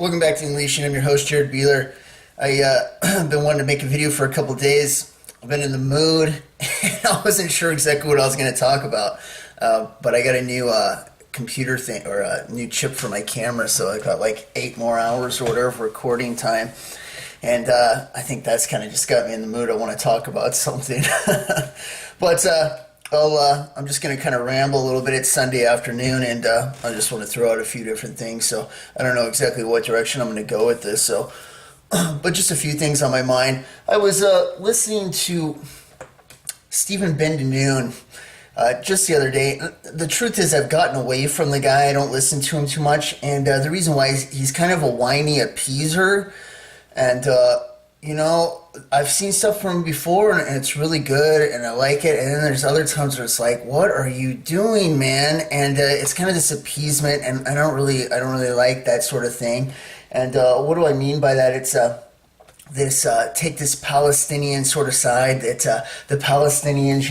Welcome back to Unleashing. I'm your host, Jared Beeler. I've been wanting to make a video for a couple days. I've been in the mood, and I wasn't sure exactly what I was going to talk about. But I got a new computer thing, or a new chip for my camera, so I got like 8 more hours or whatever of recording time. And I think that's kind of just got me in the mood. I want to talk about something. But I'm just going to kind of ramble a little bit. It's Sunday afternoon, and I just want to throw out a few different things. So I don't know exactly what direction I'm going to go with this. So, but just a few things on my mind. I was listening to Stephen Ben just the other day. The truth is, I've gotten away from the guy. I don't listen to him too much, and the reason why is he's kind of a whiny appeaser, and I've seen stuff from him before, and it's really good, and I like it. And then there's other times where it's like, "What are you doing, man?" And it's kind of this appeasement, and I don't really like that sort of thing. And what do I mean by that? It's this take this Palestinian sort of side that the Palestinians,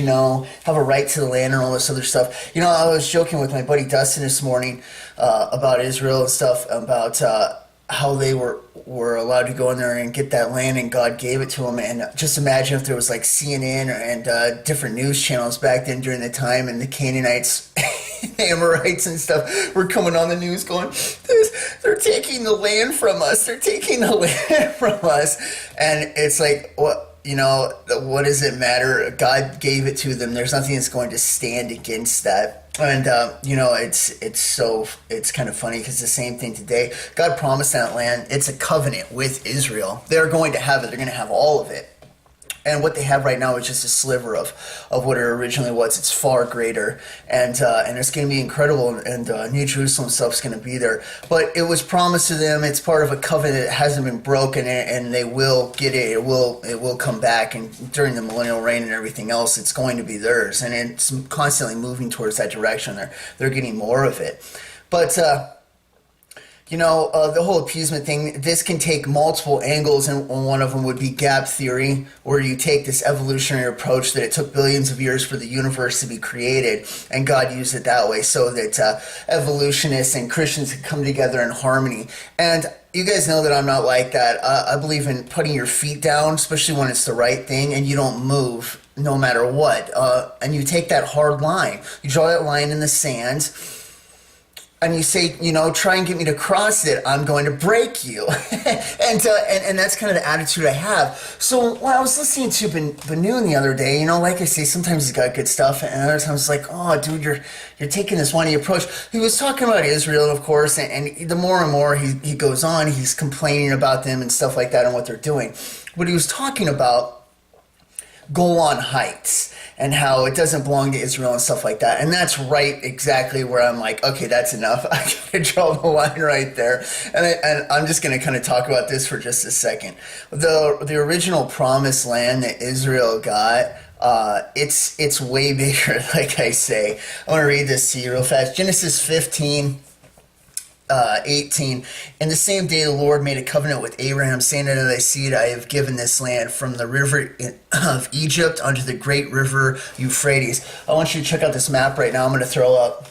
have a right to the land and all this other stuff. I was joking with my buddy Dustin this morning about Israel and stuff, about how they were allowed to go in there and get that land, and God gave it to them. And just imagine if there was like CNN and different news channels back then during the time, and the Canaanites, Amorites and stuff were coming on the news going, they're taking the land from us. They're taking the land from us. And it's like, what does it matter? God gave it to them. There's nothing that's going to stand against that. And it's kind of funny because the same thing today. God promised that land. It's a covenant with Israel. They're going to have it. They're going to have all of it. And what they have right now is just a sliver of what it originally was. It's far greater, and it's going to be incredible. And New Jerusalem stuff's going to be there. But it was promised to them. It's part of a covenant that hasn't been broken, and they will get it. It will come back. And during the millennial reign and everything else, it's going to be theirs. And it's constantly moving towards that direction. They're getting more of it. But the whole appeasement thing, this can take multiple angles, and one of them would be gap theory, where you take this evolutionary approach that it took billions of years for the universe to be created, and God used it that way so that evolutionists and Christians could come together in harmony. And you guys know that I'm not like that. I believe in putting your feet down, especially when it's the right thing, and you don't move no matter what. And you take that hard line. You draw that line in the sand, and you say, try and get me to cross it, I'm going to break you. and that's kind of the attitude I have. So when I was listening to Ben the other day, like I say, sometimes he's got good stuff, and other times it's like, oh, dude, you're taking this whiny approach. He was talking about Israel, of course, and the more and more he goes on, he's complaining about them and stuff like that and what they're doing. But he was talking about Golan Heights and how it doesn't belong to Israel and stuff like that. And that's right exactly where I'm like, okay, that's enough. I gotta draw the line right there. And I'm just going to kind of talk about this for just a second. The original promised land that Israel got, it's way bigger, like I say. I want to read this to you real fast. Genesis 15. 18. In the same day the Lord made a covenant with Abraham, saying unto thy seed, I have given this land from the river of Egypt unto the great river Euphrates. I want you to check out this map right now. I'm going to throw up.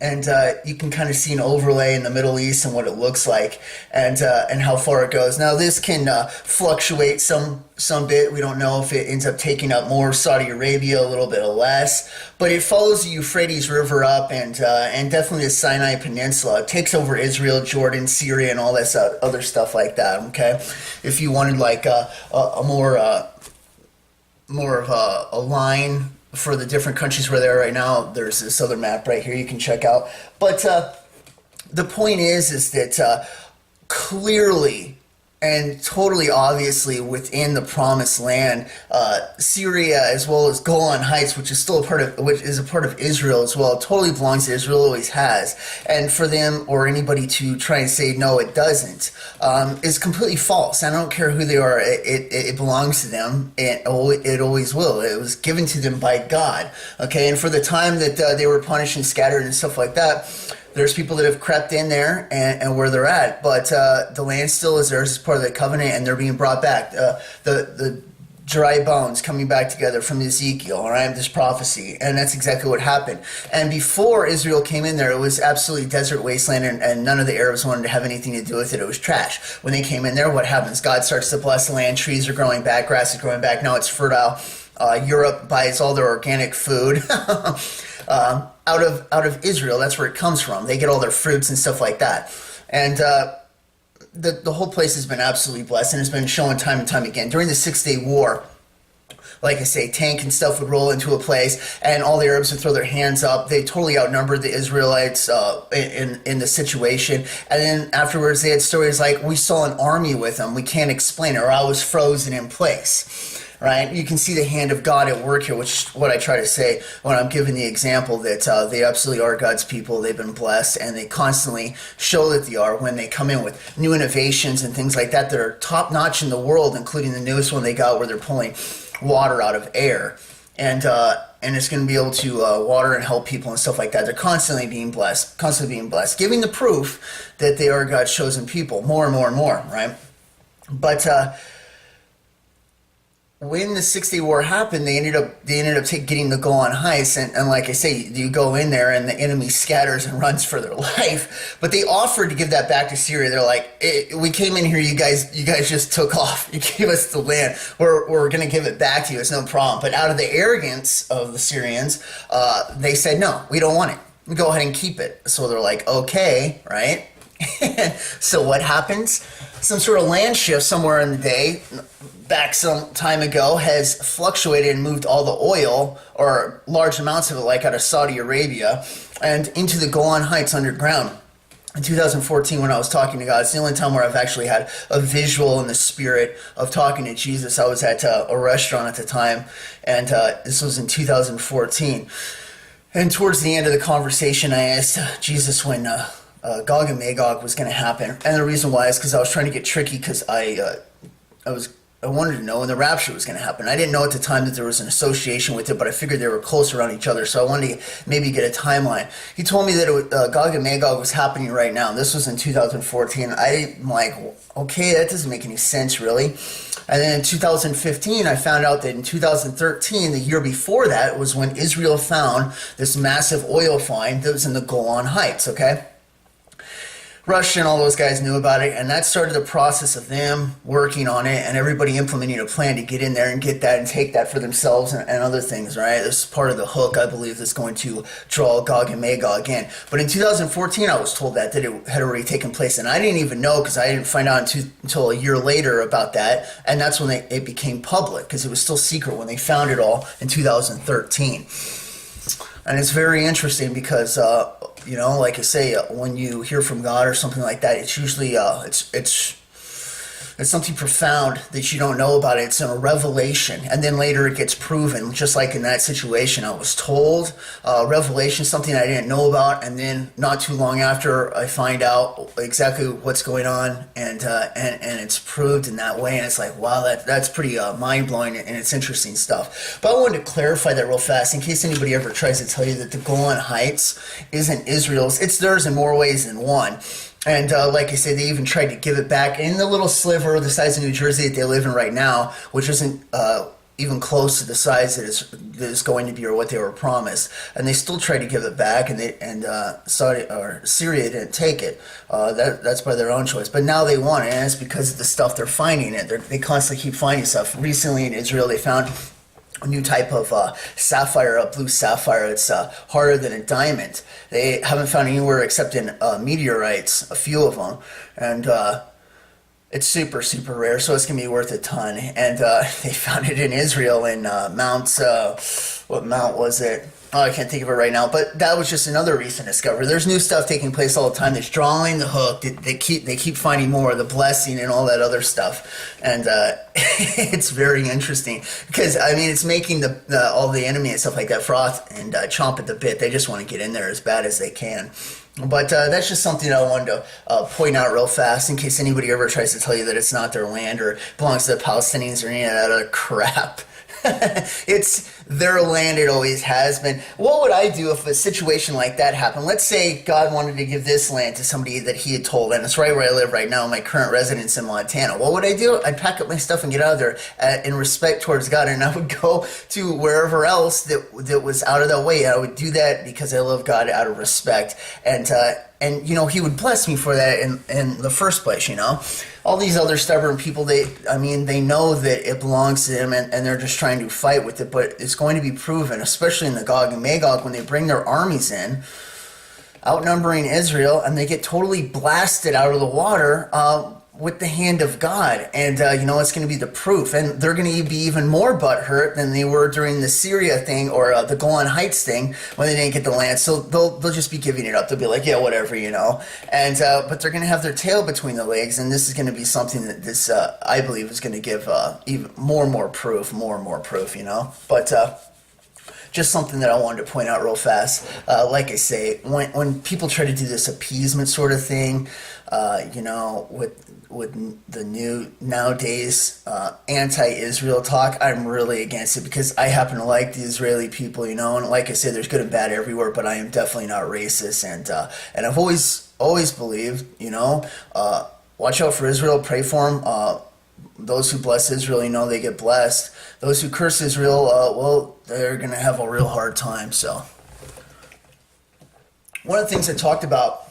And you can kind of see an overlay in the Middle East and what it looks like, and how far it goes. Now this can fluctuate some bit. We don't know if it ends up taking up more Saudi Arabia, a little bit less, but it follows the Euphrates River up, and definitely the Sinai Peninsula. It takes over Israel, Jordan, Syria, and all this other stuff like that. Okay, if you wanted like a more of a line for the different countries where they're right now, there's this other map right here you can check out. But the point is that clearly and totally obviously within the promised land, Syria as well as Golan Heights, which is a part of Israel as well, totally belongs to Israel, always has. And for them or anybody to try and say no, it doesn't, is completely false. I don't care who they are; it belongs to them. It always will. It was given to them by God. Okay, and for the time that they were punished and scattered and stuff like that, there's people that have crept in there and where they're at, but the land still is theirs as part of the covenant, and they're being brought back. The dry bones coming back together from Ezekiel, all right, this prophecy, and that's exactly what happened. And before Israel came in there, it was absolutely desert wasteland, and none of the Arabs wanted to have anything to do with it. It was trash. When they came in there, what happens? God starts to bless the land, trees are growing back, grass is growing back, now it's fertile. Europe buys all their organic food out of Israel. That's where it comes from. They get all their fruits and stuff like that. And the whole place has been absolutely blessed, and it's been shown time and time again. During the 6-Day War, like I say, tank and stuff would roll into a place, and all the Arabs would throw their hands up. They totally outnumbered the Israelites in the situation. And then afterwards, they had stories like, we saw an army with them. We can't explain it, or I was frozen in place. Right? You can see the hand of God at work here, which is what I try to say when I'm giving the example that they absolutely are God's people. They've been blessed, and they constantly show that they are when they come in with new innovations and things like that that are top-notch in the world, including the newest one they got where they're pulling water out of air. And it's going to be able to water and help people and stuff like that. They're constantly being blessed, giving the proof that they are God's chosen people, more and more and more, right? But when the 6-Day War happened, they ended up getting the Golan Heights, and like I say, you go in there and the enemy scatters and runs for their life. But they offered to give that back to Syria. They're like, we came in here, you guys just took off. You gave us the land. We're going to give it back to you. It's no problem. But out of the arrogance of the Syrians, they said, no, we don't want it. Go ahead and keep it. So they're like, okay, right? So what happens? Some sort of land shift somewhere in the day, back some time ago, has fluctuated and moved all the oil, or large amounts of it, like out of Saudi Arabia, and into the Golan Heights underground. In 2014, when I was talking to God, it's the only time where I've actually had a visual in the spirit of talking to Jesus. I was at a restaurant at the time, and this was in 2014. And towards the end of the conversation, I asked Jesus when Gog and Magog was going to happen. And the reason why is because I was trying to get tricky, because I wanted to know when the rapture was going to happen. I didn't know at the time that there was an association with it, but I figured they were close around each other, so I wanted to maybe get a timeline. He told me that Gog and Magog was happening right now. This was in 2014. I'm like, okay, that doesn't make any sense, really. And then in 2015, I found out that in 2013, the year before that, was when Israel found this massive oil find that was in the Golan Heights, okay? Russia and all those guys knew about it, and that started the process of them working on it and everybody implementing a plan to get in there and get that and take that for themselves and other things, right? This is part of the hook, I believe, that's going to draw Gog and Magog in. But in 2014, I was told that it had already taken place, and I didn't even know, because I didn't find out until a year later about that, and that's when it became public, because it was still secret when they found it all in 2013. And it's very interesting because, like I say, when you hear from God or something like that, it's usually, it's something profound that you don't know about it. It's a revelation, and then later it gets proven. Just like in that situation, I was told revelation, something I didn't know about, and then not too long after, I find out exactly what's going on, and it's proved in that way. And it's like, wow, that's pretty mind blowing, and it's interesting stuff. But I wanted to clarify that real fast in case anybody ever tries to tell you that the Golan Heights isn't Israel's. It's theirs in more ways than one. And like I said, they even tried to give it back in the little sliver the size of New Jersey that they live in right now, which isn't even close to the size that is going to be, or what they were promised. And they still tried to give it back, and Saudi or Syria didn't take it. That's by their own choice. But now they want it, and it's because of the stuff they're finding. They constantly keep finding stuff. Recently in Israel, they found a new type of sapphire, a blue sapphire. It's harder than a diamond. They haven't found anywhere except in meteorites, a few of them, and it's super, super rare, so it's going to be worth a ton. And they found it in Israel in Mount, what mount was it? Oh, I can't think of it right now, but that was just another recent discovery. There's new stuff taking place all the time that's drawing the hook. They keep finding more, the blessing and all that other stuff, and it's very interesting because it's making all the enemy and stuff like that froth and chomp at the bit. They just want to get in there as bad as they can. But that's just something I wanted to point out real fast in case anybody ever tries to tell you that it's not their land or belongs to the Palestinians or any of that other crap. It's their land, it always has been. What would I do if a situation like that happened? Let's say God wanted to give this land to somebody that he had told, and it's right where I live right now, my current residence in Montana. What would I do? I'd pack up my stuff and get out of there in respect towards God, and I would go to wherever else that was out of that way. I would do that because I love God out of respect, and he would bless me for that in the first place. All these other stubborn people, they know that it belongs to them, and they're just trying to fight with it, but it's going to be proven, especially in the Gog and Magog, when they bring their armies in, outnumbering Israel, and they get totally blasted out of the water with the hand of God. And it's going to be the proof, and they're going to be even more butthurt than they were during the Syria thing or the Golan Heights thing when they didn't get the land. So they'll just be giving it up. They'll be like, yeah, whatever, and but they're going to have their tail between the legs, and this is going to be something that this I believe is going to give even more and more proof, but just something that I wanted to point out real fast. Like I say, when people try to do this appeasement sort of thing, with the new nowadays anti-Israel talk, I'm really against it, because I happen to like the Israeli people, and like I say, there's good and bad everywhere, but I am definitely not racist, and I've always believed, watch out for Israel, pray for them. Those who bless Israel, they get blessed. Those who curse Israel, they're going to have a real hard time. So, one of the things I talked about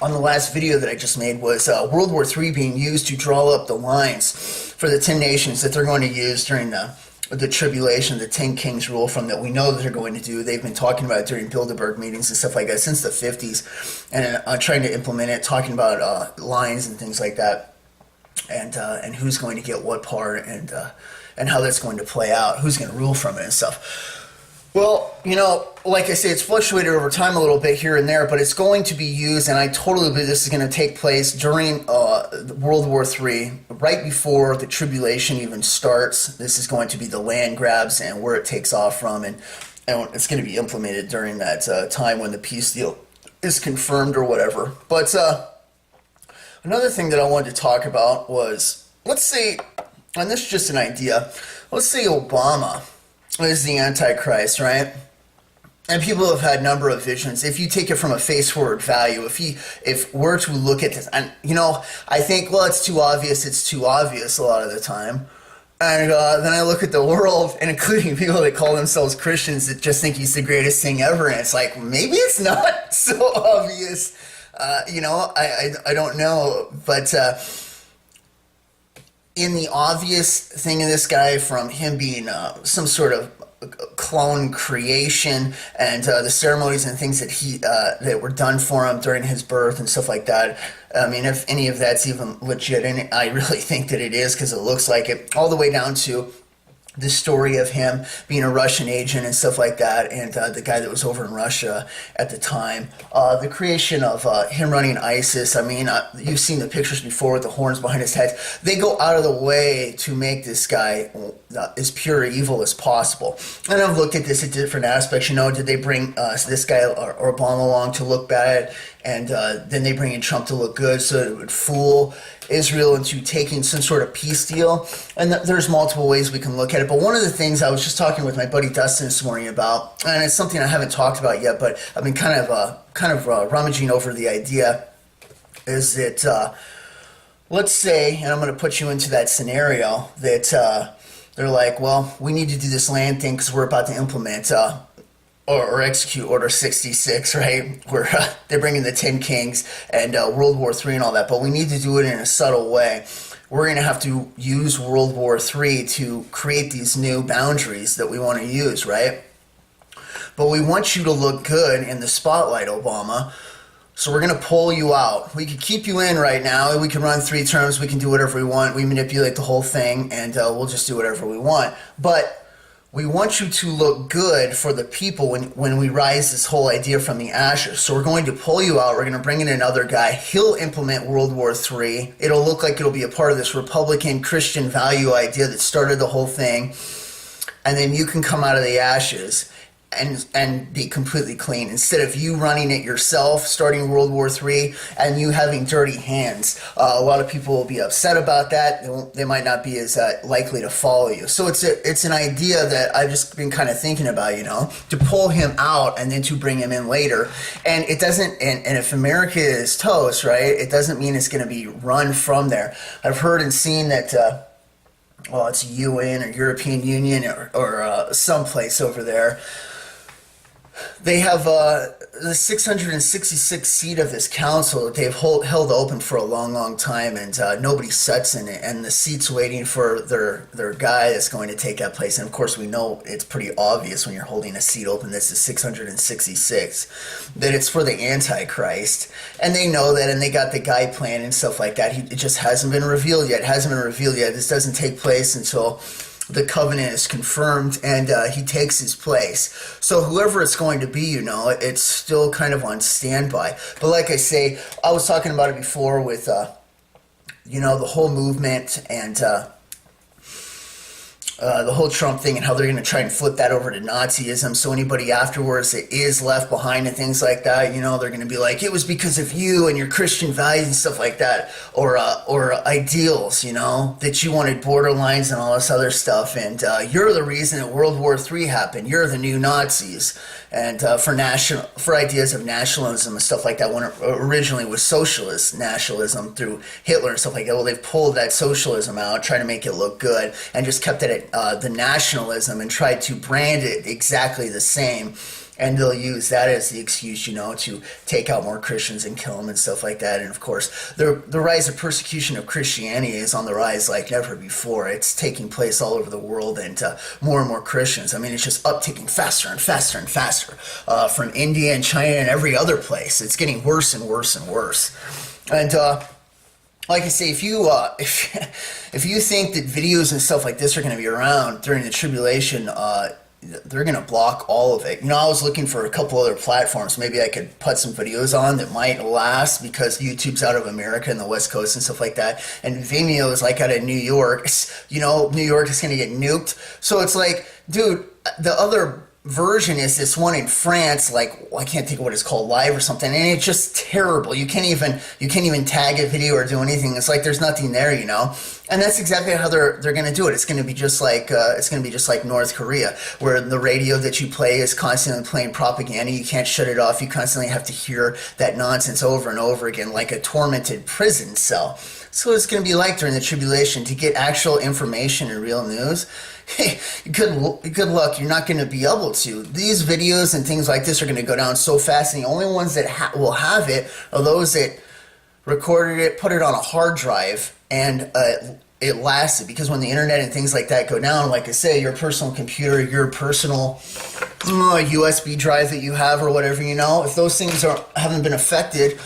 on the last video that I just made was World War III being used to draw up the lines for the 10 nations that they're going to use during the tribulation, the 10 kings rule from that we know that they're going to do. They've been talking about it during Bilderberg meetings and stuff like that since the 50s, and trying to implement it, talking about lines and things like that, and who's going to get what part, and how that's going to play out, who's going to rule from it and stuff. Well, like I say, it's fluctuated over time a little bit here and there, but it's going to be used, and I totally believe this is going to take place during World War III, right before the tribulation even starts. This is going to be the land grabs and where it takes off from, and it's going to be implemented during that time when the peace deal is confirmed or whatever. But another thing that I wanted to talk about was, let's say, and this is just an idea, let's say Obama is the Antichrist, right? And people have had a number of visions. If you take it from a face-forward value, if we're to look at this, and I think, well, it's too obvious a lot of the time. And then I look at the world, and including people that call themselves Christians that just think he's the greatest thing ever, and it's like, maybe it's not so obvious. I don't know, but in the obvious thing of this guy, from him being some sort of clone creation, and the ceremonies and things that were done for him during his birth and stuff like that, I mean, if any of that's even legit, and I really think that it is, because it looks like it, all the way down to the story of him being a Russian agent and stuff like that, and the guy that was over in Russia at the time, the creation of him running ISIS. I mean, you've seen the pictures before with the horns behind his head. They go out of the way to make this guy as pure evil as possible. And I've looked at this at different aspects. Did they bring this guy or Obama along to look bad, and then they bring in Trump to look good, so it would fool Israel into taking some sort of peace deal? And there's multiple ways we can look at it, but one of the things I was just talking with my buddy Dustin this morning about, and it's something I haven't talked about yet, but I've been kind of rummaging over the idea, is that let's say, and I'm going to put you into that scenario, that they're like, well, we need to do this land thing because we're about to implement or execute Order 66, right? Where they're bringing the 10 Kings and World War III and all that, but we need to do it in a subtle way. We're going to have to use World War III to create these new boundaries that we want to use, right? But we want you to look good in the spotlight, Obama, so we're going to pull you out. We could keep you in right now, we can run 3 terms, we can do whatever we want, we manipulate the whole thing, and we'll just do whatever we want. But we want you to look good for the people when we rise this whole idea from the ashes. So we're going to pull you out. We're going to bring in another guy. He'll implement World War III. It'll look like it'll be a part of this Republican Christian value idea that started the whole thing. And then you can come out of the ashes. and be completely clean, instead of you running it yourself, starting World War III, and you having dirty hands. A lot of people will be upset about that. They might not be as likely to follow you. So it's an idea that I've just been kind of thinking about, to pull him out and then to bring him in later. And it doesn't, and if America is toast, right, it doesn't mean it's going to be run from there. I've heard and seen that well, it's UN or European Union or someplace over there. They have the 666 seat of this council that they've held open for a long, long time, and nobody sits in it. And the seat's waiting for their guy that's going to take that place. And of course, we know it's pretty obvious when you're holding a seat open. This is 666, that it's for the Antichrist, and they know that, and they got the guy plan and stuff like that. It just hasn't been revealed yet. This doesn't take place until the covenant is confirmed and he takes his place. So whoever it's going to be, it's still kind of on standby. But like I say, I was talking about it before with, the whole movement and the whole Trump thing, and how they're going to try and flip that over to Nazism. So anybody afterwards that is left behind and things like that, they're going to be like, it was because of you and your Christian values and stuff like that, or ideals, that you wanted borderlines and all this other stuff, and you're the reason that World War III happened. You're the new Nazis, and for ideas of nationalism and stuff like that, when it originally was socialist nationalism through Hitler and stuff like that. Well, they've pulled that socialism out, trying to make it look good, and just kept it at the nationalism and tried to brand it exactly the same. And they'll use that as the excuse, to take out more Christians and kill them and stuff like that. And of course, the rise of persecution of Christianity is on the rise like never before. It's taking place all over the world, and more and more Christians. I mean, it's just upticking faster and faster and faster from India and China and every other place. It's getting worse and worse and worse. And like I say, if you think that videos and stuff like this are going to be around during the tribulation, they're going to block all of it. I was looking for a couple other platforms. Maybe I could put some videos on that might last, because YouTube's out of America and the West Coast and stuff like that. And Vimeo is like out of New York. New York is going to get nuked. So it's like, dude, the other version is this one in France, like, I can't think of what it's called, Live or something, and it's just terrible. You can't even tag a video or do anything. It's like there's nothing there, And that's exactly how they're going to do it. It's going to be just like North Korea, where the radio that you play is constantly playing propaganda. You can't shut it off. You constantly have to hear that nonsense over and over again, like a tormented prison cell. So it's going to be like during the tribulation. To get actual information and real news, hey, good luck. You're not going to be able to. These videos and things like this are going to go down so fast, and the only ones that will have it are those that recorded it, put it on a hard drive, and it lasted. Because when the internet and things like that go down, like I say, your personal computer, your personal USB drive that you have or whatever, if those things haven't been affected,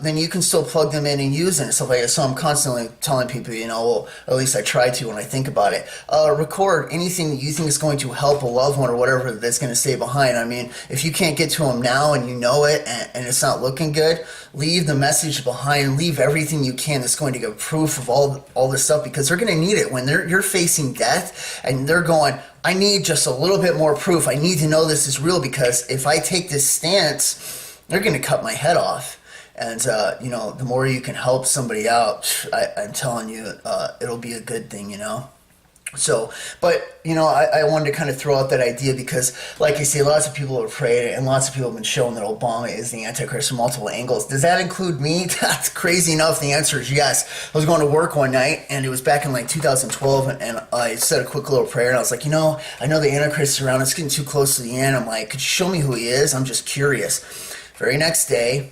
then you can still plug them in and use it and stuff like that. So I'm constantly telling people, well, at least I try to when I think about it. Record anything that you think is going to help a loved one or whatever that's going to stay behind. I mean, if you can't get to them now and you know it and it's not looking good, leave the message behind. Leave everything you can that's going to give proof of all this stuff, because they're going to need it when you're facing death, and they're going, I need just a little bit more proof. I need to know this is real, because if I take this stance, they're going to cut my head off. And, the more you can help somebody out, I'm telling you, it'll be a good thing, So, but, I wanted to kind of throw out that idea because, like I say, lots of people have prayed, and lots of people have been showing that Obama is the Antichrist from multiple angles. Does that include me? That's crazy enough. The answer is yes. I was going to work one night, and it was back in like 2012, and I said a quick little prayer, and I was like, I know the Antichrist is around. It's getting too close to the end. I'm like, could you show me who he is? I'm just curious. Very next day,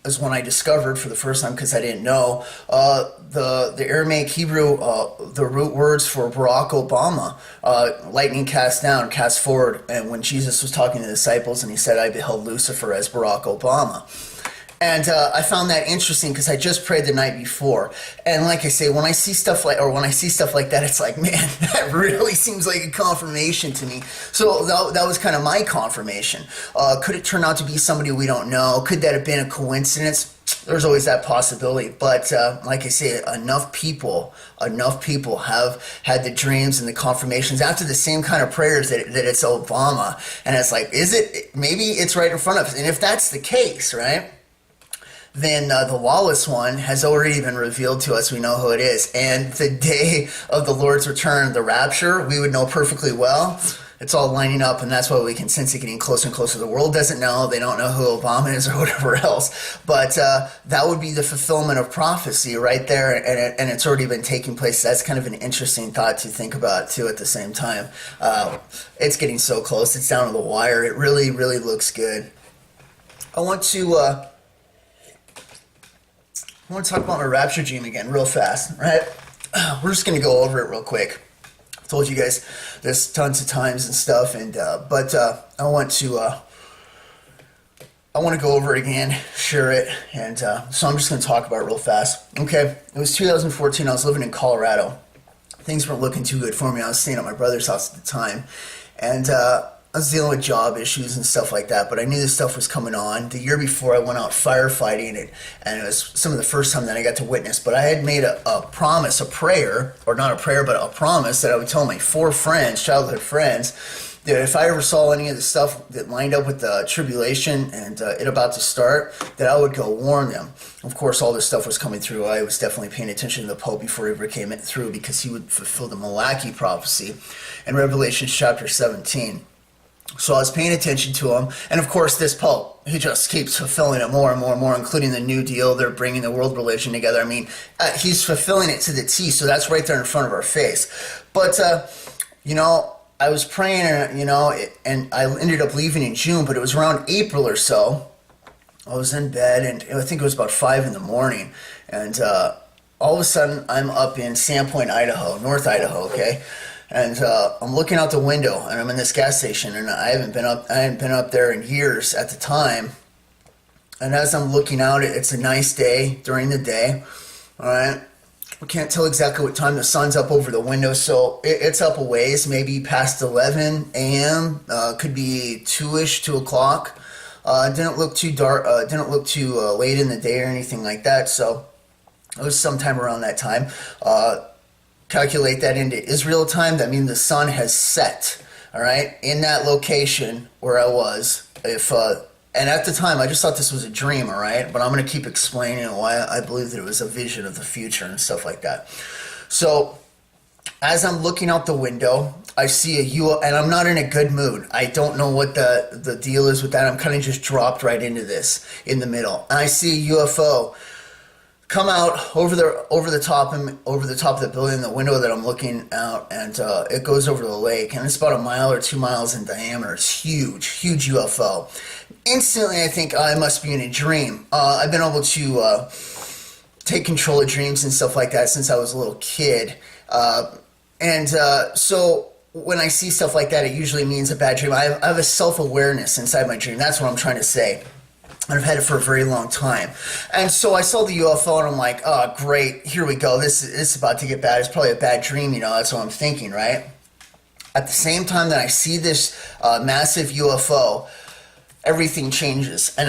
is when I discovered for the first time, because I didn't know, the Aramaic Hebrew, the root words for Barack Obama, lightning cast down, cast forward, and when Jesus was talking to the disciples and he said, I beheld Lucifer as Barack Obama. And I found that interesting because I just prayed the night before. And like I say, when I see stuff like that, it's like, man, that really seems like a confirmation to me. So that was kind of my confirmation. Could it turn out to be somebody we don't know? Could that have been a coincidence? there's always that possibility. But like I say, enough people have had the dreams and the confirmations after the same kind of prayers that it's Obama. And it's like, is it? Maybe it's right in front of us. And if that's the case, right, then the lawless one has already been revealed to us. We know who it is. And the day of the Lord's return, the rapture, we would know perfectly well. It's all lining up, and that's why we can sense it getting closer and closer. The world doesn't know. They don't know who Obama is or whatever else. But that would be the fulfillment of prophecy right there, and it's already been taking place. That's kind of an interesting thought to think about, too, at the same time. It's getting so close. It's down to the wire. It really, really looks good. I want to talk about my rapture dream again real fast, right? We're just going to go over it real quick. I've told you guys this tons of times and stuff, and but I want to go over it again, share it, and so I'm just going to talk about it real fast. Okay, it was 2014. I was living in Colorado. Things weren't looking too good for me. I was staying at my brother's house at the time, and I was dealing with job issues and stuff like that, but I knew this stuff was coming on. The year before, I went out firefighting, and it was some of the first time that I got to witness. But I had made a promise, a prayer, or not a prayer, but a promise that I would tell my 4 friends, childhood friends, that if I ever saw any of the stuff that lined up with the tribulation and it about to start, that I would go warn them. Of course, all this stuff was coming through. I was definitely paying attention to the Pope before he ever came through, because he would fulfill the Malachi prophecy in Revelation chapter 17. So I was paying attention to him, and of course this Pope, he just keeps fulfilling it more and more and more, including the New Deal. They're bringing the world religion together. I mean, he's fulfilling it to the T, so that's right there in front of our face. But, I was praying, and I ended up leaving in June, but it was around April or so. I was in bed, and I think it was about 5 in the morning, and all of a sudden I'm up in Sandpoint, Idaho, North Idaho, okay? And I'm looking out the window, and I'm in this gas station, and I hadn't been up there in years at the time. And as I'm looking out, it's a nice day during the day. All right, we can't tell exactly what time. The sun's up over the window, so it's up a ways, maybe past 11 a.m. Could be 2-ish, 2 o'clock. Didn't look too dark. Didn't look too late in the day or anything like that. So it was sometime around that time. Calculate that into Israel time. That means the sun has set, all right, in that location where I was. And at the time, I just thought this was a dream, all right, but I'm going to keep explaining why I believe that it was a vision of the future and stuff like that. So as I'm looking out the window, I see a UFO, and I'm not in a good mood. I don't know what the deal is with that. I'm kind of just dropped right into this in the middle. And I see a UFO come out over the top of the building, the window that I'm looking out, and it goes over the lake, and it's about 1 mile or 2 miles in diameter. It's huge UFO. Instantly, I think I must be in a dream. I've been able to take control of dreams and stuff like that since I was a little kid, so when I see stuff like that, it usually means a bad dream. I have a self-awareness inside my dream. That's what I'm trying to say. And I've had it for a very long time. And so I saw the UFO, and I'm like, oh, great, here we go. This is about to get bad. It's probably a bad dream, that's what I'm thinking, right? At the same time that I see this massive UFO, everything changes, and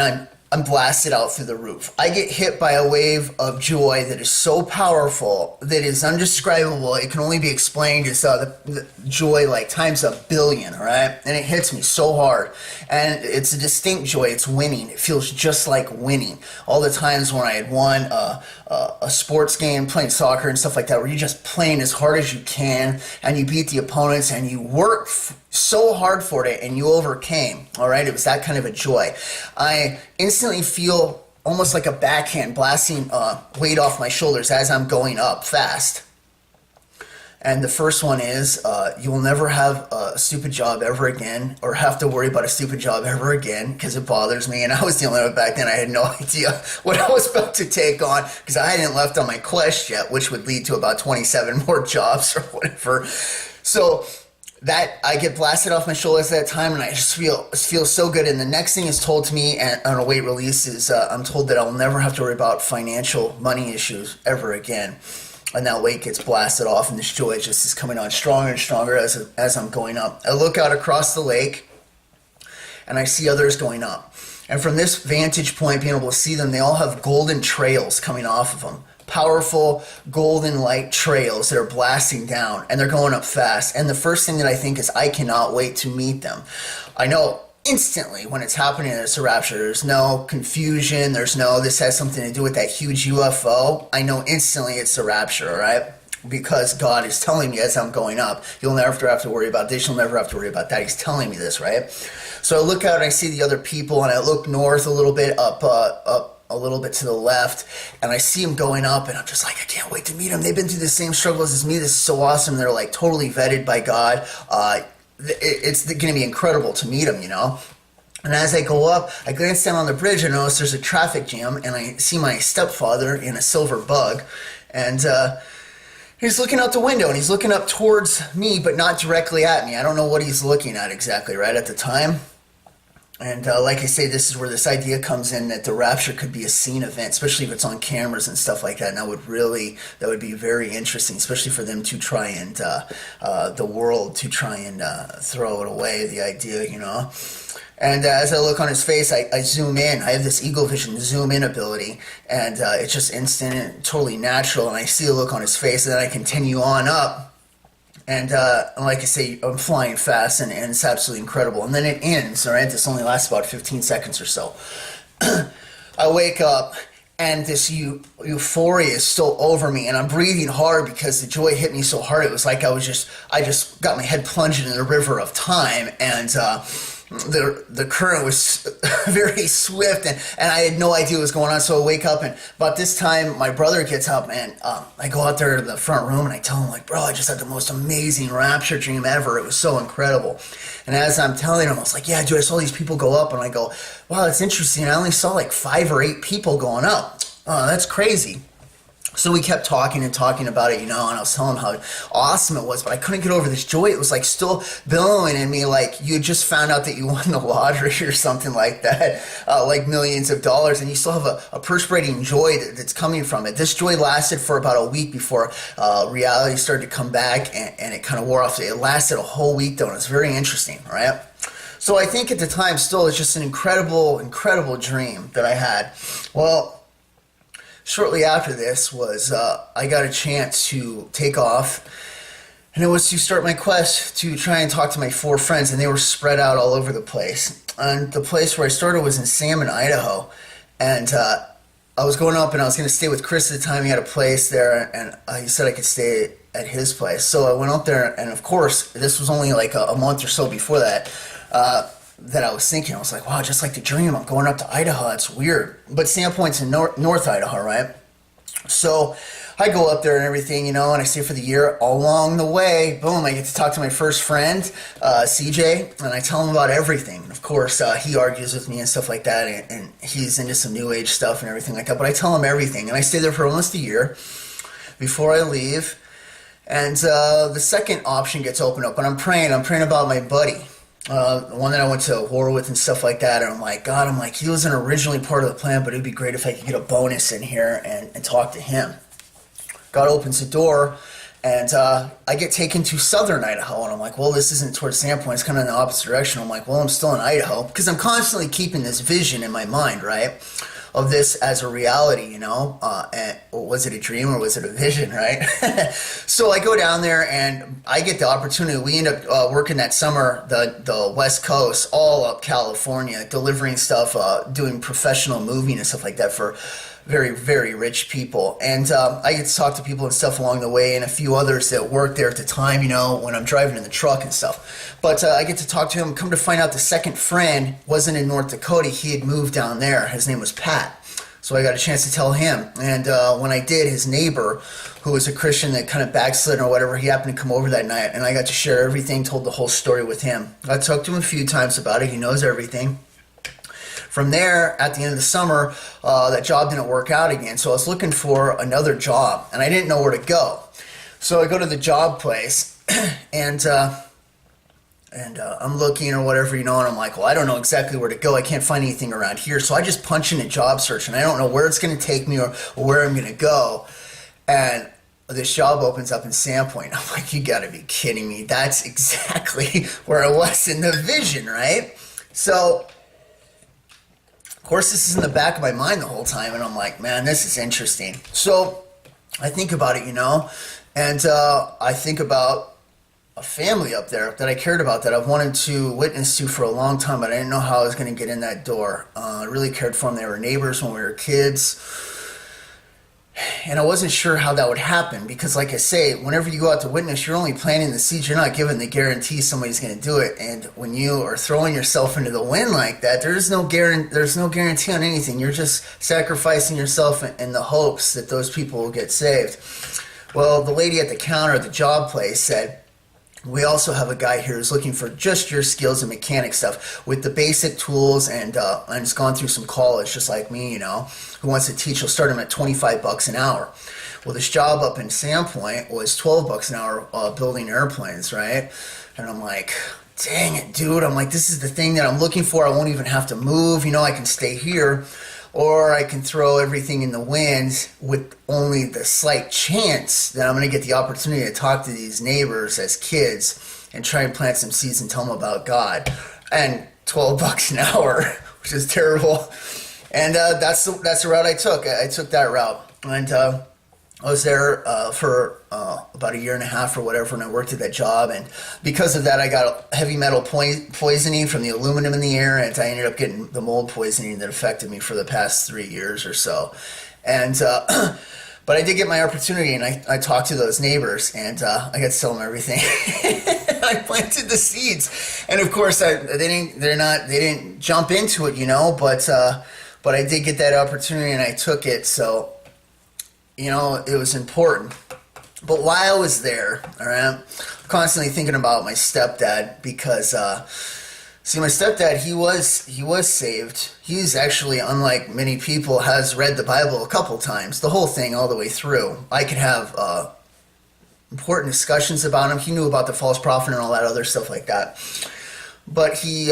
I'm blasted out through the roof. I get hit by a wave of joy that is so powerful, that is undescribable. It can only be explained as the joy like times 1 billion, all right? And it hits me so hard. And it's a distinct joy. It's winning. It feels just like winning. All the times when I had won a sports game, playing soccer and stuff like that, where you're just playing as hard as you can, and you beat the opponents, and you work so hard for it, and you overcame, all right? It was that kind of a joy. I instantly feel almost like a backhand blasting weight off my shoulders as I'm going up fast. And the first one is, you will never have a stupid job ever again, or have to worry about a stupid job ever again, because it bothers me. And I was dealing with it back then. I had no idea what I was about to take on, because I hadn't left on my quest yet, which would lead to about 27 more jobs or whatever. So that I get blasted off my shoulders at that time, and I just feel so good. And the next thing is told to me on a weight release is I'm told that I'll never have to worry about financial money issues ever again. And that weight gets blasted off, and this joy just is coming on stronger and stronger as I'm going up. I look out across the lake, and I see others going up. And from this vantage point, being able to see them, they all have golden trails coming off of them. Powerful golden light trails that are blasting down, and they're going up fast. And the first thing that I think is, I cannot wait to meet them. I know instantly when it's happening, it's a rapture. There's no confusion. There's no, this has something to do with that huge UFO. I know instantly it's the rapture, all right? Because God is telling me as I'm going up, you'll never have to worry about this, you'll never have to worry about that. He's telling me this, right? So I look out and I see the other people, and I look north a little bit, up a little bit to the left, and I see them going up, and I'm just like, I can't wait to meet them. They've been through the same struggles as me. This is so awesome. They're like totally vetted by God. It's going to be incredible to meet them, you know? And as I go up, I glance down on the bridge and notice there's a traffic jam, and I see my stepfather in a silver bug, and he's looking out the window, and he's looking up towards me, but not directly at me. I don't know what he's looking at exactly right at the time. And like I say, this is where this idea comes in that the rapture could be a scene event, especially if it's on cameras and stuff like that. And that would be very interesting, especially for them to try and, the world to try and throw it away, the idea, you know. And as I look on his face, I zoom in. I have this eagle vision zoom in ability, and it's just instant and totally natural. And I see a look on his face, and then I continue on up. And like I say, I'm flying fast, and it's absolutely incredible. And then it ends, all right? This only lasts about 15 seconds or so. I wake up, and this euphoria is still over me, and I'm breathing hard because the joy hit me so hard. It was like I just got my head plunged in the river of time, and the current was very swift, and I had no idea what was going on. So I wake up, and about this time my brother gets up, and I go out there to the front room, and I tell him, like, bro, I just had the most amazing rapture dream ever. It was so incredible. And as I'm telling him, I was like, yeah, dude, I saw these people go up, and I go, wow, that's interesting. I only saw like 5 or 8 people going up. Oh, that's crazy. So we kept talking and talking about it, you know, and I was telling him how awesome it was, but I couldn't get over this joy. It was like still billowing in me, like you just found out that you won the lottery or something like that, like millions of dollars, and you still have a perspirating joy that's coming from it. This joy lasted for about a week before reality started to come back, and it kind of wore off. It lasted a whole week, though, and it's very interesting, right? So I think at the time still it's just an incredible, incredible dream that I had. Well, shortly after this was I got a chance to take off, and it was to start my quest to try and talk to my 4 friends, and they were spread out all over the place. And the place where I started was in Salmon, Idaho, and I was going up, and I was going to stay with Chris at the time. He had a place there, and he said I could stay at his place. So I went up there, and of course, this was only like a month or so before that, that I was thinking. I was like, wow, just like the dream, I'm going up to Idaho. That's weird. But Sandpoint's in North Idaho, right? So I go up there and everything, you know, and I stay for the year. Along the way, boom, I get to talk to my first friend, CJ, and I tell him about everything. Of course, he argues with me and stuff like that, and he's into some new age stuff and everything like that. But I tell him everything, and I stay there for almost a year before I leave. And the second option gets opened up, and I'm praying about my buddy. The one that I went to war with and stuff like that, and I'm like, God, he wasn't originally part of the plan, but it'd be great if I could get a bonus in here and talk to him. God opens the door, and I get taken to southern Idaho, and I'm like, well, this isn't towards Sandpoint, it's kind of in the opposite direction. I'm like, well, I'm still in Idaho, because I'm constantly keeping this vision in my mind, right, of this as a reality, you know, and was it a dream or was it a vision, right? So I go down there, and I get the opportunity. We end up working that summer the West Coast, all up California, delivering stuff, doing professional moving and stuff like that for very, very rich people. And I get to talk to people and stuff along the way, and a few others that worked there at the time, you know, when I'm driving in the truck and stuff. But I get to talk to him. Come to find out, the second friend wasn't in North Dakota. He had moved down there. His name was Pat. So I got a chance to tell him. And when I did, his neighbor, who was a Christian that kind of backslid or whatever, he happened to come over that night, and I got to share everything, told the whole story with him. I talked to him a few times about it. He knows everything. From there, at the end of the summer, that job didn't work out again, so I was looking for another job, and I didn't know where to go. So I go to the job place, and I'm looking or whatever, you know, and I'm like, well, I don't know exactly where to go. I can't find anything around here. So I just punch in a job search, and I don't know where it's going to take me or where I'm going to go. And this job opens up in Sandpoint. I'm like, you got to be kidding me. That's exactly where I was in the vision, right? So Of course, this is in the back of my mind the whole time, and I'm like, man, this is interesting. So I think about it, and I think about a family up there that I cared about, that I've wanted to witness to for a long time, but I didn't know how I was going to get in that door. I really cared for them. They were neighbors when we were kids. And I wasn't sure how that would happen because, like I say, whenever you go out to witness, you're only planting the seeds. You're not given the guarantee somebody's going to do it. And when you are throwing yourself into the wind like that, there's no guarantee on anything. You're just sacrificing yourself in the hopes that those people will get saved. Well, the lady at the counter at the job place said, we also have a guy here who's looking for just your skills and mechanic stuff with the basic tools and has gone through some college just like me, who wants to teach. He'll start him at $25 an hour. Well, this job up in Sandpoint was $12 an hour building airplanes, right? And I'm like, dang it, dude. I'm like, this is the thing that I'm looking for. I won't even have to move. I can stay here. Or I can throw everything in the wind with only the slight chance that I'm going to get the opportunity to talk to these neighbors as kids and try and plant some seeds and tell them about God. And $12 an hour, which is terrible. And that's the route I took. I took that route. And I was there for about a year and a half or whatever, and I worked at that job. And because of that, I got heavy metal poisoning from the aluminum in the air, and I ended up getting the mold poisoning that affected me for the past 3 years or so. And but I did get my opportunity, and I talked to those neighbors, and I got to tell them everything. I planted the seeds, and of course, they didn't jump into it, but I did get that opportunity, and I took it. So, it was important. But while I was there, all right, constantly thinking about my stepdad because, see, my stepdad, he was saved. He's actually, unlike many people, has read the Bible a couple times, the whole thing all the way through. I could have important discussions about him. He knew about the false prophet and all that other stuff like that. But he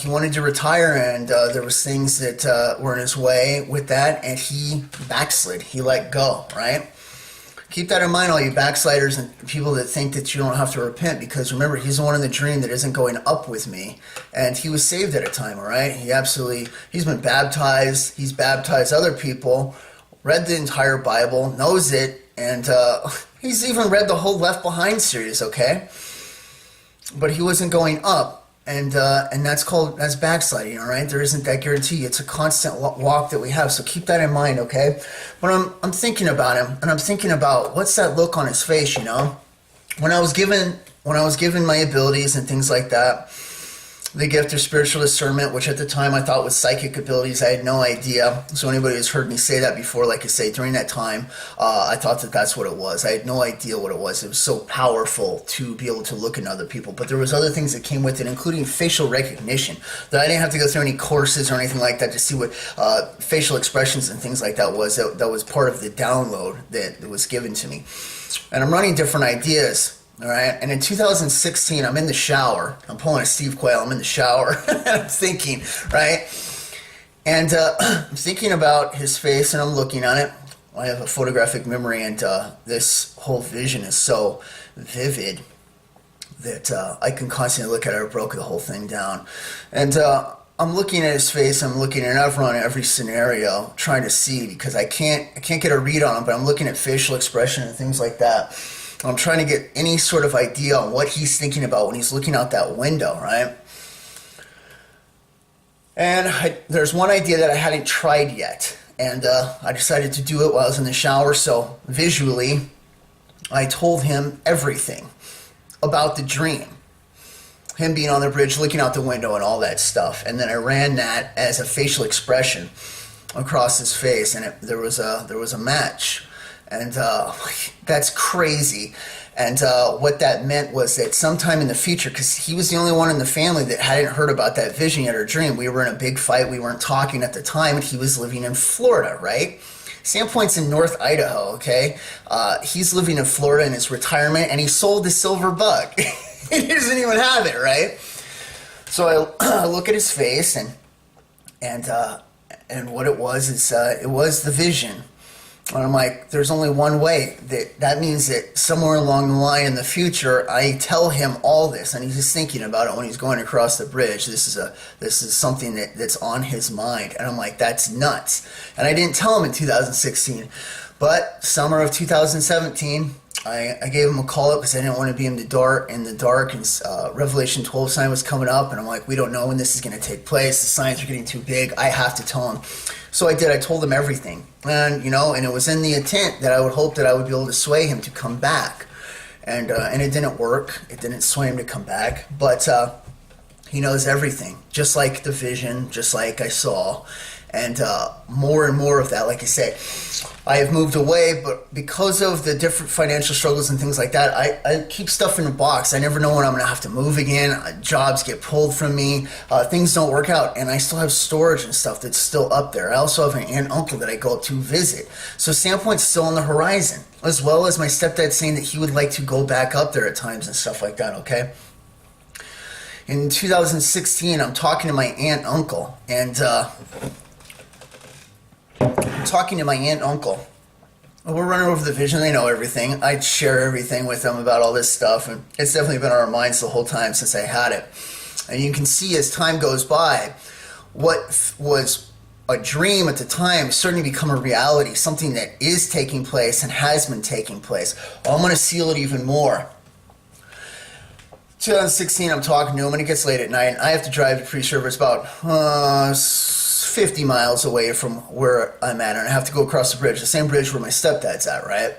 wanted to retire, and there was things that were in his way with that, and he backslid. He let go, right? Keep that in mind, all you backsliders and people that think that you don't have to repent, because remember, he's the one in the dream that isn't going up with me. And he was saved at a time, all right? He's been baptized. He's baptized other people, read the entire Bible, knows it, and he's even read the whole Left Behind series, okay? But he wasn't going up. And that's backsliding, all right? There isn't that guarantee. It's a constant walk that we have. So keep that in mind, okay? When I'm thinking about him, and I'm thinking about what's that look on his face, When I was given my abilities and things like that, the gift of spiritual discernment, which at the time I thought was psychic abilities, I had no idea. So anybody who's heard me say that before, like I say, during that time, I thought that that's what it was. I had no idea what it was. It was so powerful to be able to look at other people. But there was other things that came with it, including facial recognition. That I didn't have to go through any courses or anything like that to see what facial expressions and things like that was. That was part of the download that was given to me. And I'm running different ideas. All right, and in 2016, I'm in the shower. I'm pulling a Steve Quayle. I'm in the shower. I'm thinking, right? And I'm thinking about his face, and I'm looking at it. I have a photographic memory, and this whole vision is so vivid that I can constantly look at it. I broke the whole thing down. And I'm looking at his face. I'm looking at every scenario, trying to see, because I can't get a read on him, but I'm looking at facial expression and things like that. I'm trying to get any sort of idea on what he's thinking about when he's looking out that window, right? And there's one idea that I hadn't tried yet, and I decided to do it while I was in the shower. So visually, I told him everything about the dream, him being on the bridge, looking out the window, and all that stuff. And then I ran that as a facial expression across his face, and there was a match. And that's crazy. And what that meant was that sometime in the future, because he was the only one in the family that hadn't heard about that vision yet or dream. We were in a big fight. We weren't talking at the time, and he was living in Florida, right? Sandpoint's in North Idaho, okay? He's living in Florida in his retirement, and he sold the silver bug. He doesn't even have it, right? So I look at his face, and what it was is it was the vision. And I'm like, there's only one way. That means that somewhere along the line in the future, I tell him all this, and he's just thinking about it when he's going across the bridge. This is something that's on his mind. And I'm like, that's nuts. And I didn't tell him in 2016. But summer of 2017, I gave him a call up because I didn't want to be in the dark. And Revelation 12 sign was coming up, and I'm like, we don't know when this is going to take place. The signs are getting too big. I have to tell him. So I did. I told him everything, and and it was in the intent that I would hope that I would be able to sway him to come back, and it didn't work. It didn't sway him to come back, but he knows everything, just like the vision, just like I saw. And more and more of that, like I say, I have moved away, but because of the different financial struggles and things like that, I keep stuff in a box. I never know when I'm going to have to move again. Jobs get pulled from me. Things don't work out. And I still have storage and stuff that's still up there. I also have an aunt and uncle that I go up to visit. So Sandpoint's still on the horizon, as well as my stepdad saying that he would like to go back up there at times and stuff like that, okay? In 2016, I'm talking to my aunt and uncle, and we're running over the vision. They know everything. I share everything with them about all this stuff, and it's definitely been on our minds the whole time since I had it. And you can see as time goes by, what was a dream at the time is starting to become a reality, something that is taking place and has been taking place. I'm going to seal it even more. 2016, I'm talking to him, and it gets late at night. I have to drive to pre-service about 50 miles away from where I'm at, and I have to go across the bridge, the same bridge where my stepdad's at, right?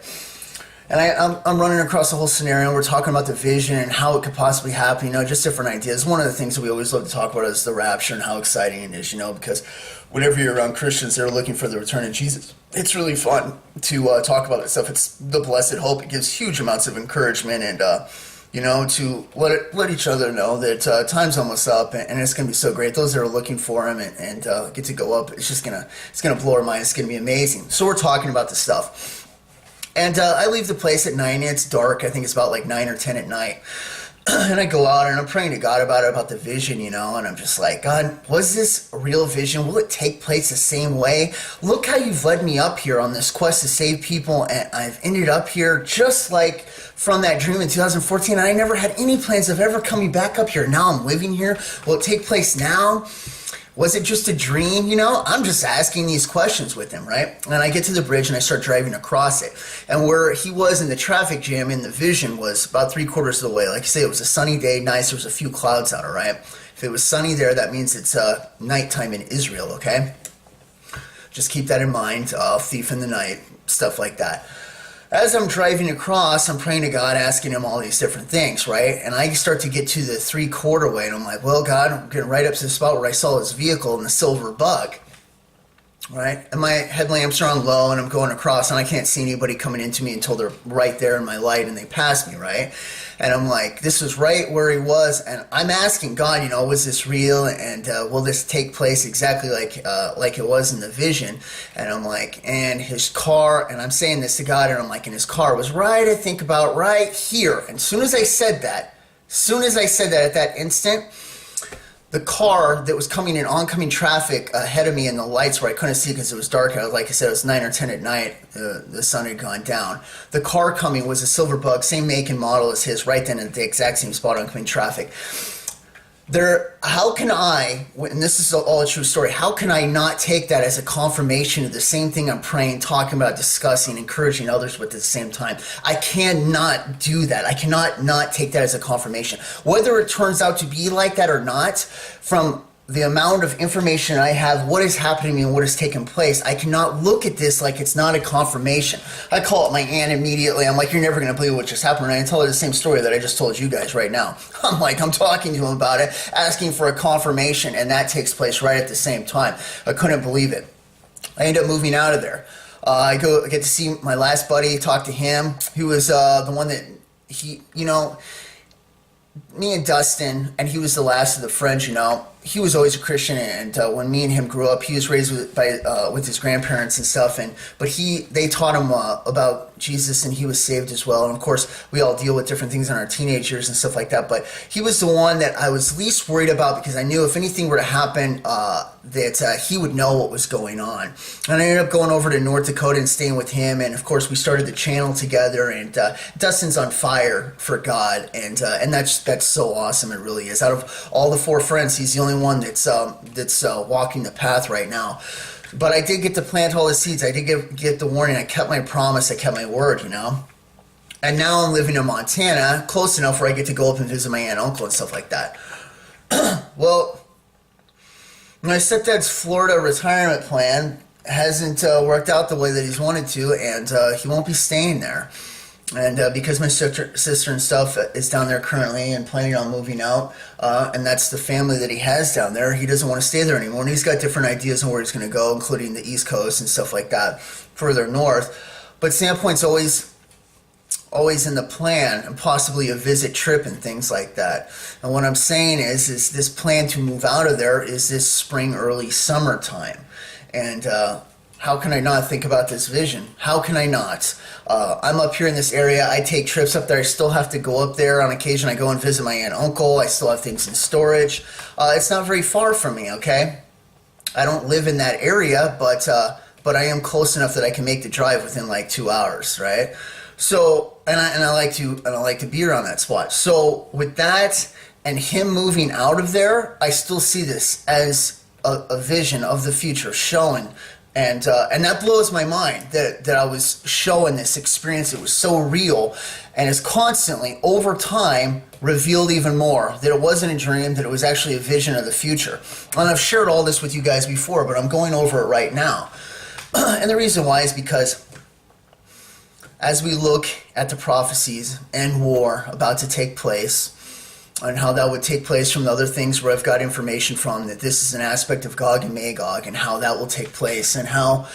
And I'm running across the whole scenario, and we're talking about the vision and how it could possibly happen, just different ideas. One of the things that we always love to talk about is the rapture and how exciting it is, because whenever you're around Christians that are looking for the return of Jesus, it's really fun to talk about this stuff. It's the blessed hope. It gives huge amounts of encouragement and to let each other know that time's almost up, and it's going to be so great. Those that are looking for him and get to go up, it's gonna blow our minds. It's going to be amazing. So we're talking about this stuff. And I leave the place at 9, and it's dark. I think it's about like 9 or 10 at night. And I go out, and I'm praying to God about the vision, and I'm just like, God, was this a real vision? Will it take place the same way? Look how you've led me up here on this quest to save people, and I've ended up here just like from that dream in 2014, and I never had any plans of ever coming back up here. Now I'm living here. Will it take place now? Was it just a dream? I'm just asking these questions with him, right? And I get to the bridge and I start driving across it. And where he was in the traffic jam in the vision was about 3/4 of the way. Like I say, it was a sunny day, nice. There was a few clouds out, all right? If it was sunny there, that means it's nighttime in Israel, okay? Just keep that in mind. Thief in the night, stuff like that. As I'm driving across, I'm praying to God, asking him all these different things, right? And I start to get to the 3/4 way, and I'm like, well, God, I'm getting right up to the spot where I saw his vehicle in the silver bug, right? And my headlamps are on low, and I'm going across, and I can't see anybody coming into me until they're right there in my light, and they pass me, right? And I'm like, this was right where he was, and I'm asking God, was this real, and will this take place exactly like it was in the vision? And I'm like, and his car, and I'm saying this to God, and I'm like, and his car was right, I think about right here. And as soon as I said that at that instant, the car that was coming in oncoming traffic ahead of me in the lights where I couldn't see because it was dark, like I said, it was 9 or 10 at night, the sun had gone down. The car coming was a silver bug, same make and model as his, right then at the exact same spot oncoming traffic. How can I, and this is all a true story, how can I not take that as a confirmation of the same thing I'm praying, talking about, discussing, encouraging others with at the same time? I cannot do that. I cannot not take that as a confirmation. Whether it turns out to be like that or not, from the amount of information I have, what is happening to me and what has taken place, I cannot look at this like it's not a confirmation. I call up my aunt immediately. I'm like, you're never going to believe what just happened. And I tell her the same story that I just told you guys right now. I'm talking to him about it, asking for a confirmation, and that takes place right at the same time. I couldn't believe it. I end up moving out of there. I get to see my last buddy, talk to him. He was the one that me and Dustin, and he was the last of the friends, he was always a Christian, and when me and him grew up, he was raised with his grandparents and stuff, but they taught him about Jesus, and he was saved as well. And of course, we all deal with different things in our teenage years and stuff like that, but he was the one that I was least worried about, because I knew if anything were to happen that he would know what was going on. And I ended up going over to North Dakota and staying with him. And of course, we started the channel together. And Dustin's on fire for God, and that's so awesome. It really is. Out of all the 4 friends, he's the only one that's walking the path right now. But I did get to plant all the seeds. I did get the warning. I kept my promise. I kept my word, you know. And now I'm living in Montana, close enough where I get to go up and visit my aunt and uncle and stuff like that. Well, my stepdad's Florida retirement plan hasn't worked out the way that he's wanted to, and he won't be staying there. And because my sister and stuff is down there currently and planning on moving out, and that's the family that he has down there, he doesn't want to stay there anymore. And he's got different ideas on where he's going to go, including the East Coast and stuff like that, further north. But Sandpoint's always in the plan, and possibly a visit trip and things like that. And what I'm saying is this plan to move out of there is this spring, early summertime. And how can I not think about this vision? How can I not? I'm up here in this area. I take trips up there. I still have to go up there on occasion. I go and visit my aunt and uncle. I still have things in storage. It's not very far from me, okay? I don't live in that area, but I am close enough that I can make the drive within like 2 hours, right? So, and I like to be around that spot. So with that and him moving out of there, I still see this as a vision of the future showing, and that blows my mind that I was showing this experience. It was so real, and it's constantly over time revealed even more that it wasn't a dream, that it was actually a vision of the future. And I've shared all this with you guys before, but I'm going over it right now. And the reason why is because as we look at the prophecies and war about to take place, and how that would take place from the other things where I've got information from, that this is an aspect of Gog and Magog, and how that will take place, and how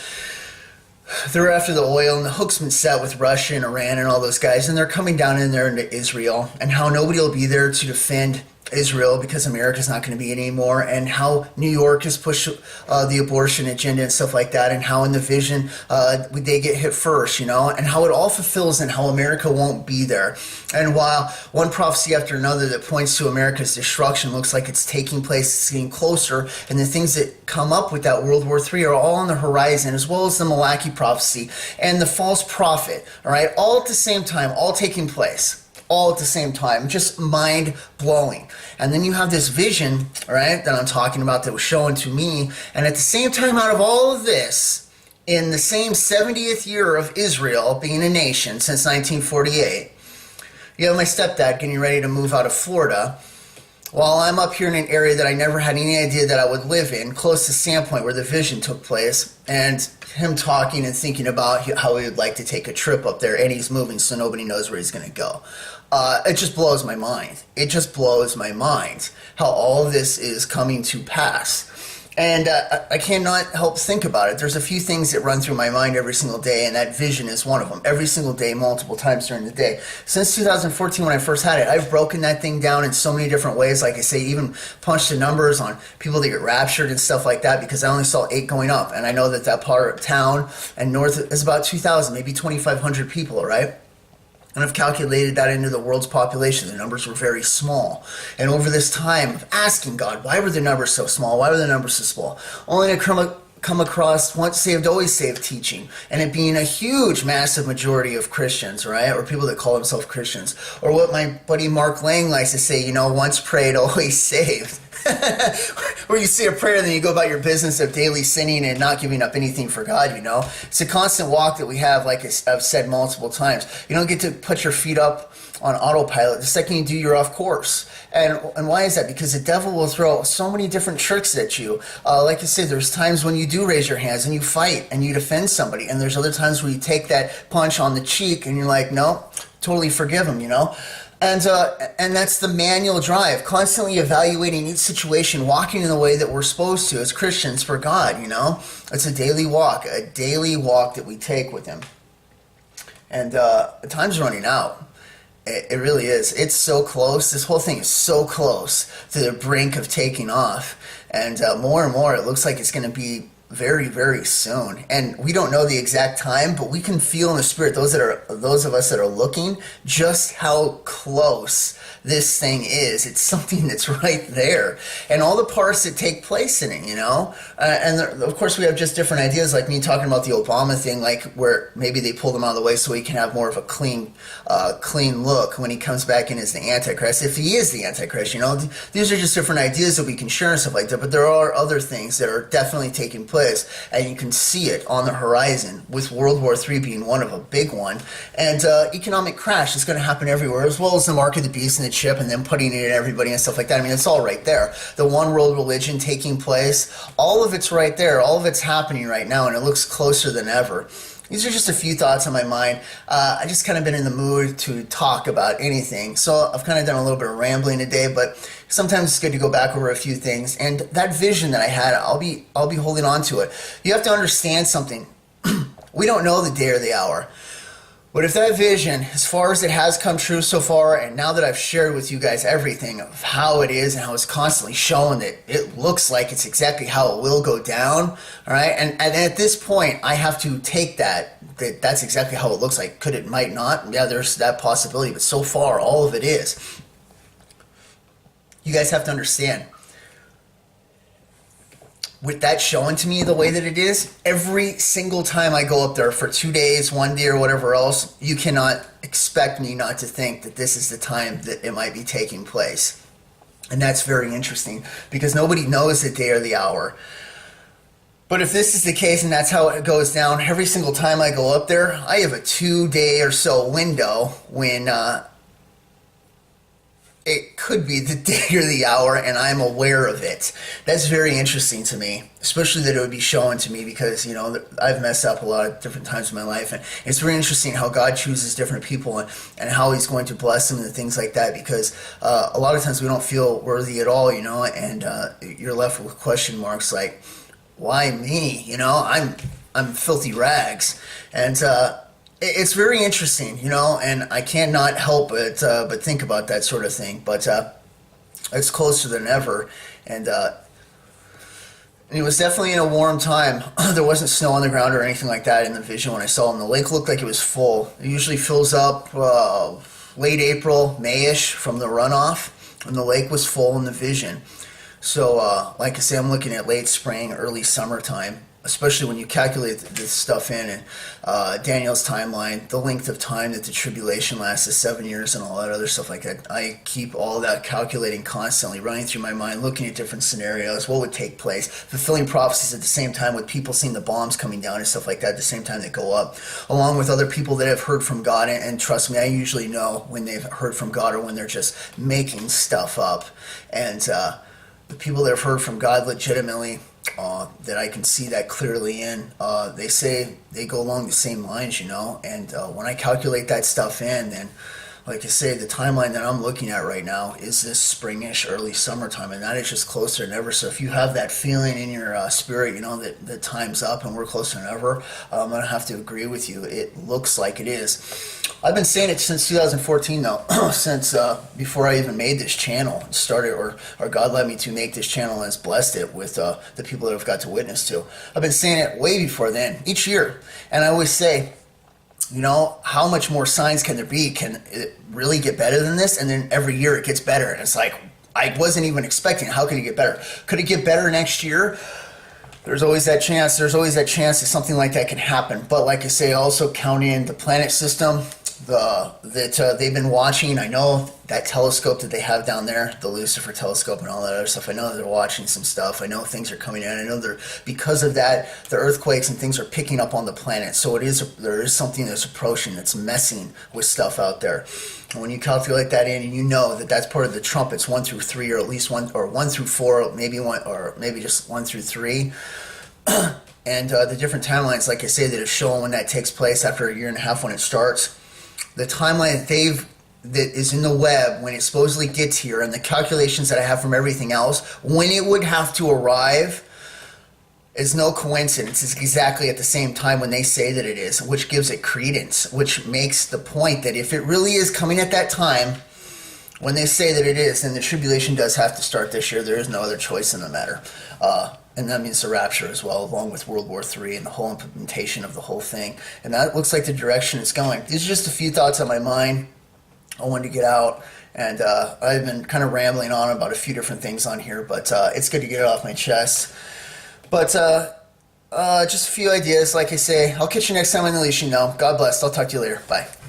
they're after the oil, and the hook's been set with Russia and Iran and all those guys, and they're coming down in there into Israel, and how nobody will be there to defend Israel because America's not going to be anymore, and how New York has pushed the abortion agenda and stuff like that, and how in the vision they get hit first, you know, and how it all fulfills and how America won't be there. And while one prophecy after another that points to America's destruction looks like it's taking place, it's getting closer, and the things that come up with that World War III are all on the horizon, as well as the Malachi prophecy and the false prophet, all right, all at the same time, all taking place. All at the same time, just mind-blowing. And then you have this vision, right, that I'm talking about that was shown to me, and at the same time out of all of this, in the same 70th year of Israel being a nation since 1948, you have my stepdad getting ready to move out of Florida, while I'm up here in an area that I never had any idea that I would live in, close to Sandpoint where the vision took place, and him talking and thinking about how he would like to take a trip up there, and he's moving so nobody knows where he's going to go. It just blows my mind. It just blows my mind how all of this is coming to pass. And I cannot help think about it. There's a few things that run through my mind every single day, and that vision is one of them. Every single day, multiple times during the day. Since 2014, when I first had it, I've broken that thing down in so many different ways. Like I say, even punched the numbers on people that get raptured and stuff like that, because I only saw 8 going up. And I know that that part of town and north is about 2,000, maybe 2,500 people, all right? And I've calculated that into the world's population. The numbers were very small. And over this time of asking God, why were the numbers so small? Why were the numbers so small? Only to come across once saved, always saved teaching. And it being a huge, massive majority of Christians, right? Or people that call themselves Christians. Or what my buddy Mark Lang likes to say, you know, once prayed, always saved. Where you say a prayer, then you go about your business of daily sinning and not giving up anything for God, you know. It's a constant walk that we have, like I've said multiple times. You don't get to put your feet up on autopilot. The second you do, you're off course. And why is that? Because the devil will throw so many different tricks at you. Like I said, there's times when you do raise your hands and you fight and you defend somebody. And there's other times where you take that punch on the cheek and you're like, no, totally forgive him, you know. And that's the manual drive, constantly evaluating each situation, walking in the way that we're supposed to as Christians for God, you know. It's a daily walk that we take with him. And time's running out. It really is. It's so close. This whole thing is so close to the brink of taking off. And more and more, it looks like it's going to be very, very soon. And we don't know the exact time, but we can feel in the spirit, those of us that are looking, just how close this thing is. It's something that's right there, and all the parts that take place in it, you know. And of course, we have just different ideas, like me talking about the Obama thing, like where maybe they pulled him out of the way so he can have more of a clean look when he comes back in as the Antichrist, if he is the Antichrist, you know. These are just different ideas that we can share and stuff like that, but there are other things that are definitely taking place, and you can see it on the horizon, with World War III being one of a big one, and economic crash is going to happen everywhere, as well as the mark of the beast and the chip, and then putting it in everybody and stuff like that. I mean, it's all right there. The one world religion taking place, all of it's right there. All of it's happening right now, and it looks closer than ever. These are just a few thoughts on my mind. I just kind of been in the mood to talk about anything, so I've kind of done a little bit of rambling today, but sometimes it's good to go back over a few things. And that vision that I had, I'll be holding on to it. You have to understand something. We don't know the day or the hour. But if that vision, as far as it has come true so far, and now that I've shared with you guys everything of how it is and how it's constantly showing that it looks like it's exactly how it will go down, all right? And at this point, I have to take that's exactly how it looks like. Could it, might not? Yeah, there's that possibility, but so far, all of it is. You guys have to understand, with that showing to me the way that it is, every single time I go up there for 2 days, 1 day, or whatever else, you cannot expect me not to think that this is the time that it might be taking place. And that's very interesting, because nobody knows the day or the hour. But if this is the case and that's how it goes down, every single time I go up there, I have a 2 day or so window when it could be the day or the hour, and I'm aware of it. That's very interesting to me, especially that it would be shown to me, because, you know, I've messed up a lot of different times in my life, and it's very interesting how God chooses different people and how he's going to bless them and things like that, because a lot of times we don't feel worthy at all, you know, and you're left with question marks like, why me? You know, I'm filthy rags. And it's very interesting, you know, and I cannot help but think about that sort of thing. But it's closer than ever, and it was definitely in a warm time. There wasn't snow on the ground or anything like that in the vision when I saw him. The lake looked like it was full. It usually fills up late April, May-ish from the runoff, and the lake was full in the vision. So, like I say, I'm looking at late spring, early summertime, especially when you calculate this stuff in, and Daniel's timeline, the length of time that the tribulation lasts is 7 years and all that other stuff like that. I keep all that calculating constantly, running through my mind, looking at different scenarios, what would take place, fulfilling prophecies at the same time, with people seeing the bombs coming down and stuff like that at the same time they go up, along with other people that have heard from God. And trust me, I usually know when they've heard from God or when they're just making stuff up. And the people that have heard from God legitimately, that I can see that clearly in, they say they go along the same lines, you know, and when I calculate that stuff in, then, like I say, the timeline that I'm looking at right now is this springish, early summertime, and that is just closer than ever. So if you have that feeling in your spirit, you know, that the time's up and we're closer than ever, I'm going to have to agree with you. It looks like it is. I've been saying it since 2014, though, since before I even made this channel, started, or God led me to make this channel and has blessed it with the people that I've got to witness to. I've been saying it way before then, each year, and I always say, you know, how much more signs can there be? Can it really get better than this? And then every year it gets better, and it's like, I wasn't even expecting, how could it get better? Could it get better next year? There's always that chance. There's always that chance that something like that can happen. But like I say, also counting in the planet system that they've been watching. I know that telescope that they have down there, the Lucifer telescope and all that other stuff. I know they're watching some stuff. I know things are coming in. I know because of that, the earthquakes and things are picking up on the planet. So there is something that's approaching, that's messing with stuff out there. And when you calculate that in, and you know that that's part of the trumpets 1 through 3, or at least 1 through 4, maybe 1, or maybe just 1 through 3. And the different timelines, like I say, that is showing when that takes place after a year and a half when it starts. The timeline that is in the web when it supposedly gets here, and the calculations that I have from everything else, when it would have to arrive, is no coincidence. It's exactly at the same time when they say that it is, which gives it credence, which makes the point that if it really is coming at that time, when they say that it is, then the tribulation does have to start this year. There is no other choice in the matter. And that means the rapture as well, along with World War III and the whole implementation of the whole thing. And that looks like the direction it's going. These are just a few thoughts on my mind. I wanted to get out, and I've been kind of rambling on about a few different things on here, but it's good to get it off my chest. But just a few ideas, like I say. I'll catch you next time on the Leash. God bless. I'll talk to you later. Bye.